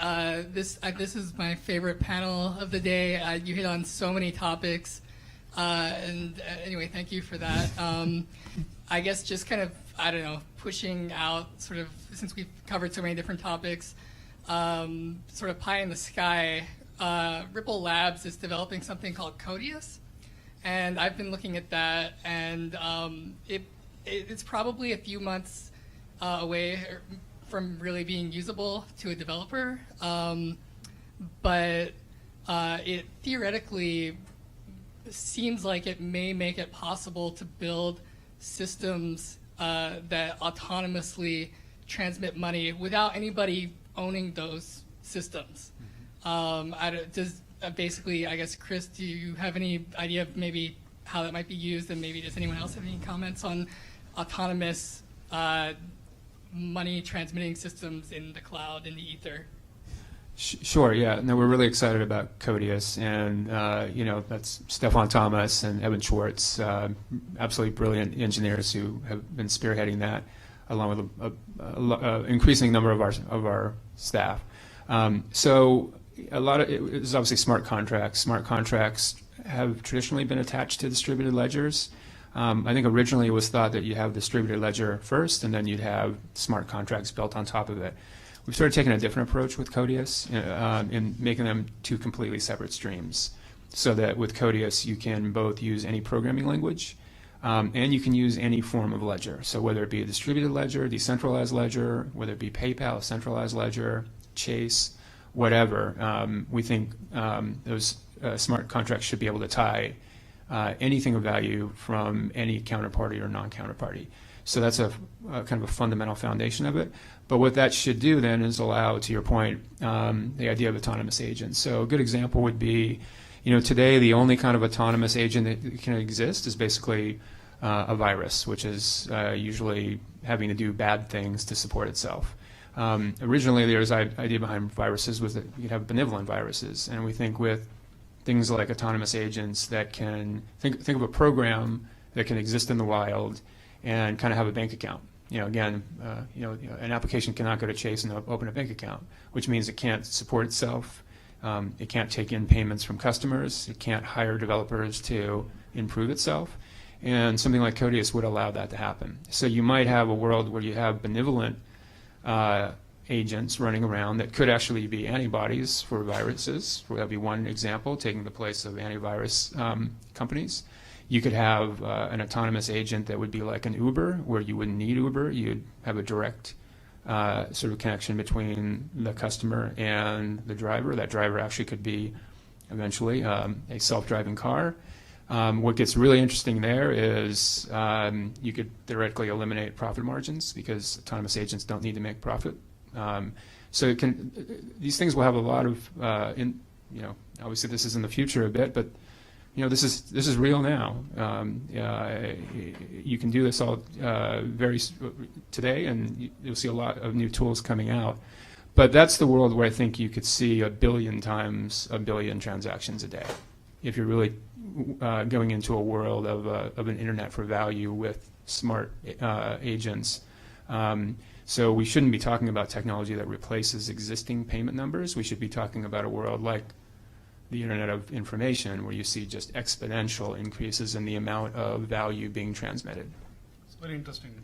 This is my favorite panel of the day. You hit on so many topics, anyway, thank you for that. I guess just kind of, I don't know, pushing out sort of, since we've covered so many different topics, sort of pie in the sky. Ripple Labs is developing something called Codius, and I've been looking at that, and it's probably a few months away from really being usable to a developer, but it theoretically seems like it may make it possible to build systems that autonomously transmit money without anybody owning those systems. Basically, I guess, Chris, do you have any idea of maybe how that might be used, and maybe does anyone else have any comments on autonomous money transmitting systems in the cloud, in the ether? Sure, yeah. No, we're really excited about Codius, and that's Stefan Thomas and Evan Schwartz, absolutely brilliant engineers who have been spearheading that, along with an increasing number of our staff. So a lot of it is obviously smart contracts. Smart contracts have traditionally been attached to distributed ledgers. I think originally it was thought that you have distributed ledger first, and then you'd have smart contracts built on top of it. We've started taking a different approach with Codius in making them two completely separate streams, so that with Codius you can both use any programming language and you can use any form of ledger. So whether it be a distributed ledger, decentralized ledger, whether it be PayPal, a centralized ledger, Chase, whatever, we think those smart contracts should be able to tie anything of value from any counterparty or non-counterparty. So that's a kind of a fundamental foundation of it. But what that should do then is allow, to your point, the idea of autonomous agents. So a good example would be, today the only kind of autonomous agent that can exist is basically a virus, which is usually having to do bad things to support itself. Originally, the idea behind viruses was that you could have benevolent viruses, and we think with things like autonomous agents that can think of a program that can exist in the wild and kind of have a bank account. Again, an application cannot go to Chase and open a bank account, which means it can't support itself. It can't take in payments from customers. It can't hire developers to improve itself. And something like Codius would allow that to happen. So you might have a world where you have benevolent agents running around that could actually be antibodies for viruses. That would be one example, taking the place of antivirus companies. You could have an autonomous agent that would be like an Uber, where you wouldn't need Uber. You'd have a direct sort of connection between the customer and the driver. That driver actually could be eventually a self-driving car. What gets really interesting there is you could theoretically eliminate profit margins because autonomous agents don't need to make profit. So these things will have a lot of, obviously this is in the future a bit, but this is real now. You can do this all today, and you'll see a lot of new tools coming out. But that's the world where I think you could see 1 billion times 1 billion transactions a day, if you're really going into a world of an internet for value with smart agents. So we shouldn't be talking about technology that replaces existing payment numbers. We should be talking about a world like the Internet of Information, where you see just exponential increases in the amount of value being transmitted. It's very interesting.